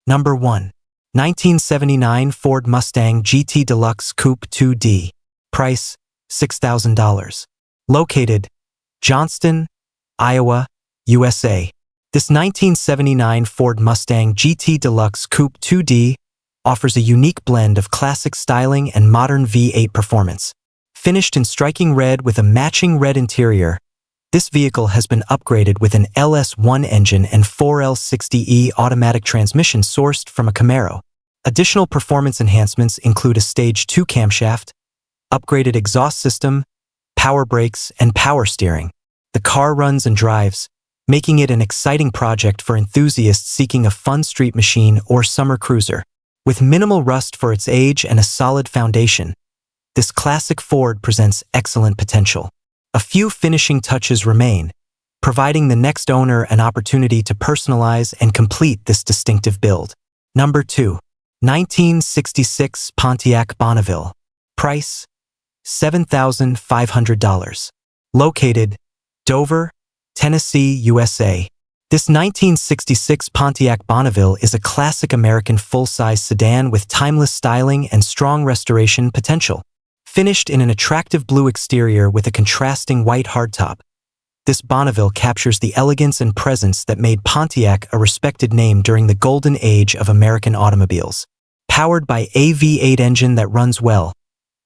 Number 1. 1979 Ford Mustang GT Deluxe Coupe 2D. Price, $6,000. Located, Johnston, Iowa, USA. This 1979 Ford Mustang GT Deluxe Coupe 2D offers a unique blend of classic styling and modern V8 performance. Finished in striking red with a matching red interior, this vehicle has been upgraded with an LS1 engine and 4L60E automatic transmission sourced from a Camaro. Additional performance enhancements include a Stage 2 camshaft, upgraded exhaust system, power brakes, and power steering. The car runs and drives, making it an exciting project for enthusiasts seeking a fun street machine or summer cruiser. With minimal rust for its age and a solid foundation, this classic Ford presents excellent potential. A few finishing touches remain, providing the next owner an opportunity to personalize and complete this distinctive build. Number 2. 1966 Pontiac Bonneville. Price, $7,500. Located, Dover, Tennessee, USA. This 1966 Pontiac Bonneville is a classic American full-size sedan with timeless styling and strong restoration potential. Finished in an attractive blue exterior with a contrasting white hardtop, this Bonneville captures the elegance and presence that made Pontiac a respected name during the golden age of American automobiles. Powered by a V8 engine that runs well,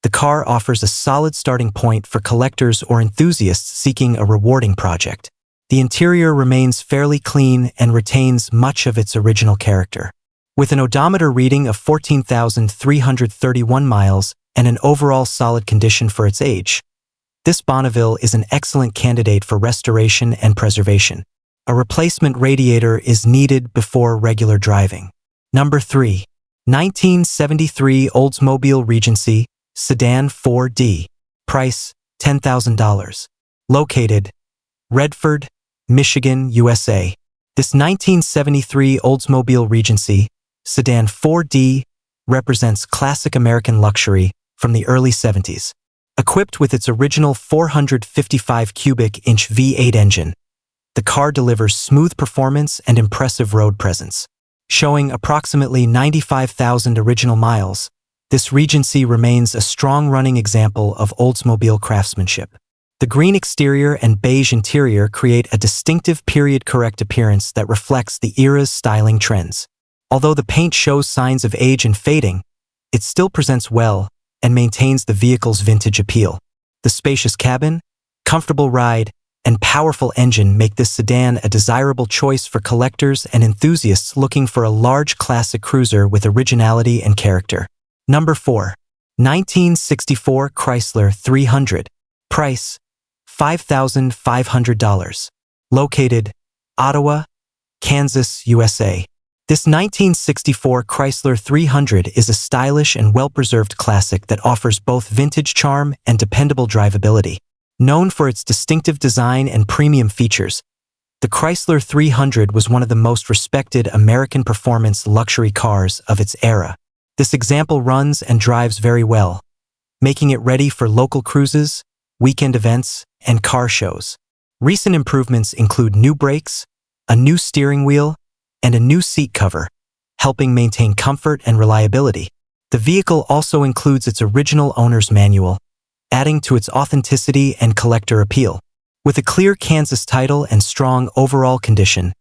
the car offers a solid starting point for collectors or enthusiasts seeking a rewarding project. The interior remains fairly clean and retains much of its original character. With an odometer reading of 14,331 miles and an overall solid condition for its age, this Bonneville is an excellent candidate for restoration and preservation. A replacement radiator is needed before regular driving. Number 3. 1973 Oldsmobile Regency Sedan 4D. Price, $10,000. Located, Redford, Michigan, USA. This 1973 Oldsmobile Regency Sedan 4D represents classic American luxury from the early 70s. Equipped with its original 455 cubic inch V8 engine, the car delivers smooth performance and impressive road presence. Showing approximately 95,000 original miles, this Regency remains a strong running example of Oldsmobile craftsmanship. The green exterior and beige interior create a distinctive period-correct appearance that reflects the era's styling trends. Although the paint shows signs of age and fading, it still presents well and maintains the vehicle's vintage appeal. The spacious cabin, comfortable ride, and powerful engine make this sedan a desirable choice for collectors and enthusiasts looking for a large classic cruiser with originality and character. Number 4. 1964 Chrysler 300. Price, $5,500. Located, Ottawa, Kansas, USA. This 1964 Chrysler 300 is a stylish and well-preserved classic that offers both vintage charm and dependable drivability. Known for its distinctive design and premium features, the Chrysler 300 was one of the most respected American performance luxury cars of its era. This example runs and drives very well, making it ready for local cruises, weekend events, and car shows. Recent improvements include new brakes, a new steering wheel, and a new seat cover, helping maintain comfort and reliability. The vehicle also includes its original owner's manual, adding to its authenticity and collector appeal. With a clear Kansas title and strong overall condition,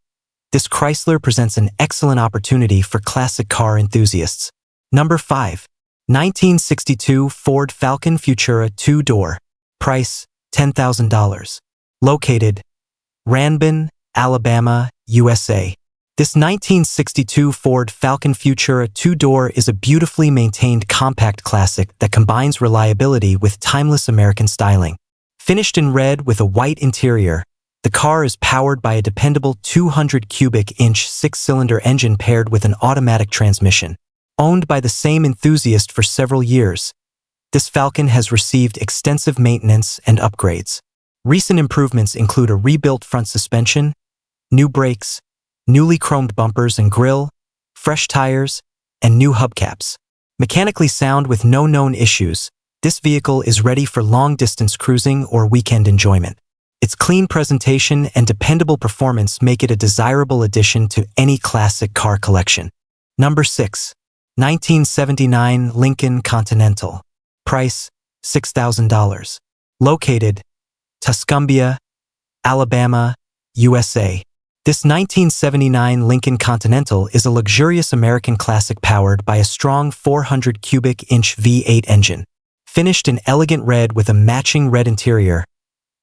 this Chrysler presents an excellent opportunity for classic car enthusiasts. Number 5. 1962 Ford Falcon Futura 2-door. Price, $10,000. Located, Ranbin, Alabama, USA. This 1962 Ford Falcon Futura 2-door is a beautifully maintained compact classic that combines reliability with timeless American styling. Finished in red with a white interior, the car is powered by a dependable 200 cubic inch six-cylinder engine paired with an automatic transmission. Owned by the same enthusiast for several years, this Falcon has received extensive maintenance and upgrades. Recent improvements include a rebuilt front suspension, new brakes, newly chromed bumpers and grille, fresh tires, and new hubcaps. Mechanically sound with no known issues, this vehicle is ready for long-distance cruising or weekend enjoyment. Its clean presentation and dependable performance make it a desirable addition to any classic car collection. Number 6. 1979 Lincoln Continental. Price, $6,000. Located, Tuscumbia, Alabama, USA. This 1979 Lincoln Continental is a luxurious American classic powered by a strong 400 cubic inch V8 engine. Finished in elegant red with a matching red interior,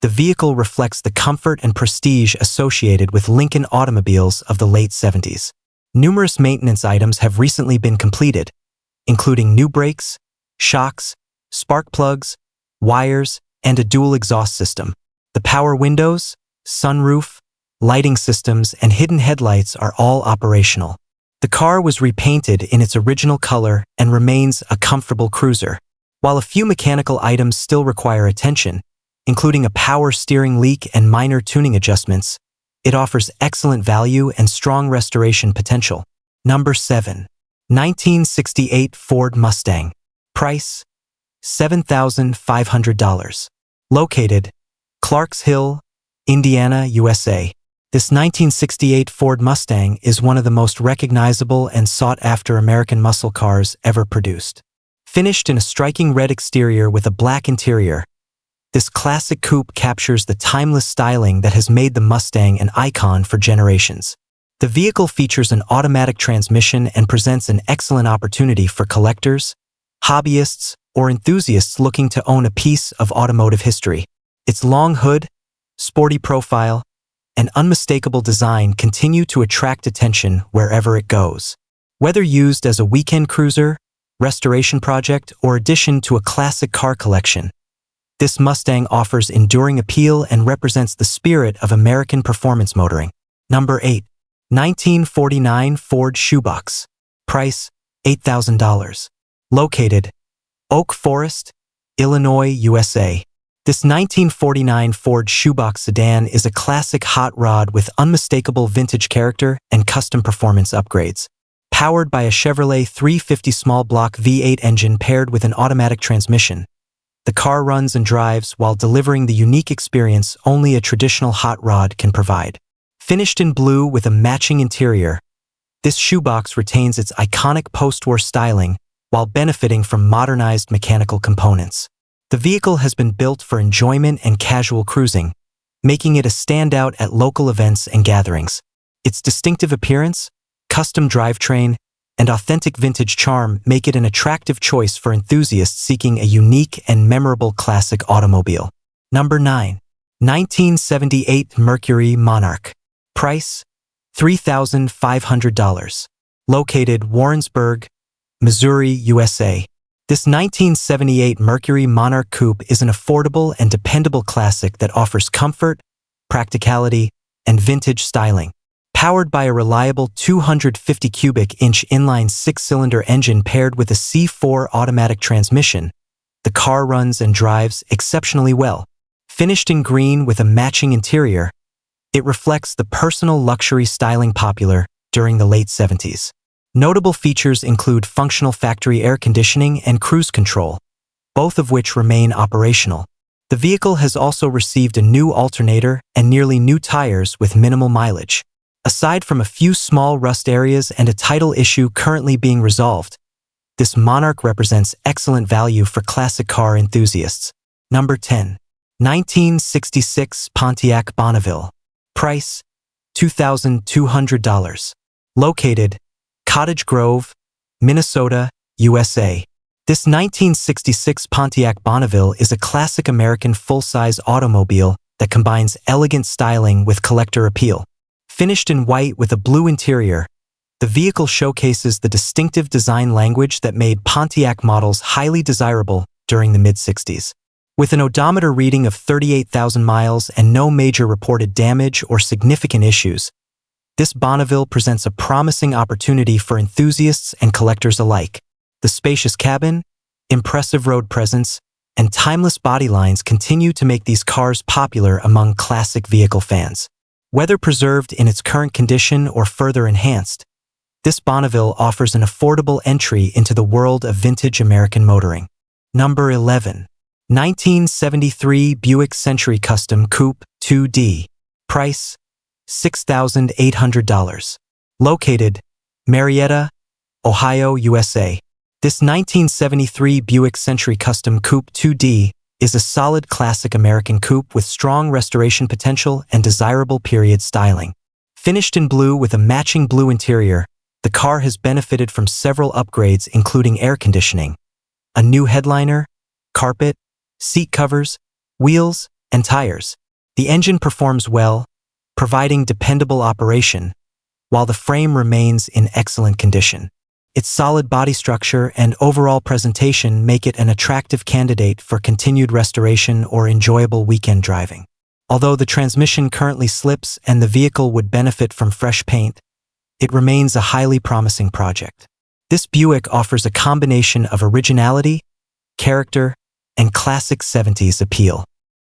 the vehicle reflects the comfort and prestige associated with Lincoln automobiles of the late 70s. Numerous maintenance items have recently been completed, including new brakes, shocks, spark plugs, wires, and a dual exhaust system. The power windows, sunroof, lighting systems, and hidden headlights are all operational. The car was repainted in its original color and remains a comfortable cruiser. While a few mechanical items still require attention, including a power steering leak and minor tuning adjustments, it offers excellent value and strong restoration potential. Number 7. 1968 Ford Mustang. Price, $7,500. Located, Clarks Hill, Indiana, USA. This 1968 Ford Mustang is one of the most recognizable and sought-after American muscle cars ever produced. Finished in a striking red exterior with a black interior, this classic coupe captures the timeless styling that has made the Mustang an icon for generations. The vehicle features an automatic transmission and presents an excellent opportunity for collectors, hobbyists, or enthusiasts looking to own a piece of automotive history. Its long hood, sporty profile, and unmistakable design continue to attract attention wherever it goes. Whether used as a weekend cruiser, restoration project, or addition to a classic car collection, this Mustang offers enduring appeal and represents the spirit of American performance motoring. Number 8. 1949 Ford Shoebox. Price, $8,000. Located, Oak Forest, Illinois, USA. This 1949 Ford Shoebox sedan is a classic hot rod with unmistakable vintage character and custom performance upgrades. Powered by a Chevrolet 350 small block V8 engine paired with an automatic transmission, the car runs and drives while delivering the unique experience only a traditional hot rod can provide. Finished in blue with a matching interior, this shoebox retains its iconic post-war styling while benefiting from modernized mechanical components. The vehicle has been built for enjoyment and casual cruising, making it a standout at local events and gatherings. Its distinctive appearance, custom drivetrain, and authentic vintage charm make it an attractive choice for enthusiasts seeking a unique and memorable classic automobile. Number 9. 1978 Mercury Monarch. Price, $3,500. Located Warrensburg, Missouri, USA. This 1978 Mercury Monarch Coupe is an affordable and dependable classic that offers comfort, practicality, and vintage styling. Powered by a reliable 250 cubic inch inline six-cylinder engine paired with a C4 automatic transmission, the car runs and drives exceptionally well. Finished in green with a matching interior, it reflects the personal luxury styling popular during the late 70s. Notable features include functional factory air conditioning and cruise control, both of which remain operational. The vehicle has also received a new alternator and nearly new tires with minimal mileage. Aside from a few small rust areas and a title issue currently being resolved, this Monarch represents excellent value for classic car enthusiasts. Number 10. 1966 Pontiac Bonneville. Price, $2,200. Located, Cottage Grove, Minnesota, USA. This 1966 Pontiac Bonneville is a classic American full-size automobile that combines elegant styling with collector appeal. Finished in white with a blue interior, the vehicle showcases the distinctive design language that made Pontiac models highly desirable during the mid-60s. With an odometer reading of 38,000 miles and no major reported damage or significant issues, this Bonneville presents a promising opportunity for enthusiasts and collectors alike. The spacious cabin, impressive road presence, and timeless body lines continue to make these cars popular among classic vehicle fans. Whether preserved in its current condition or further enhanced, this Bonneville offers an affordable entry into the world of vintage American motoring. Number 11. 1973 Buick Century Custom Coupe 2D. Price, $6,800. Located, Marietta, Ohio, USA. This 1973 Buick Century Custom Coupe 2D is a solid classic American coupe with strong restoration potential and desirable period styling. Finished in blue with a matching blue interior, the car has benefited from several upgrades including air conditioning, a new headliner, carpet, seat covers, wheels, and tires. The engine performs well, providing dependable operation, while the frame remains in excellent condition. Its solid body structure and overall presentation make it an attractive candidate for continued restoration or enjoyable weekend driving. Although the transmission currently slips and the vehicle would benefit from fresh paint, it remains a highly promising project. This Buick offers a combination of originality, character, and classic 70s appeal.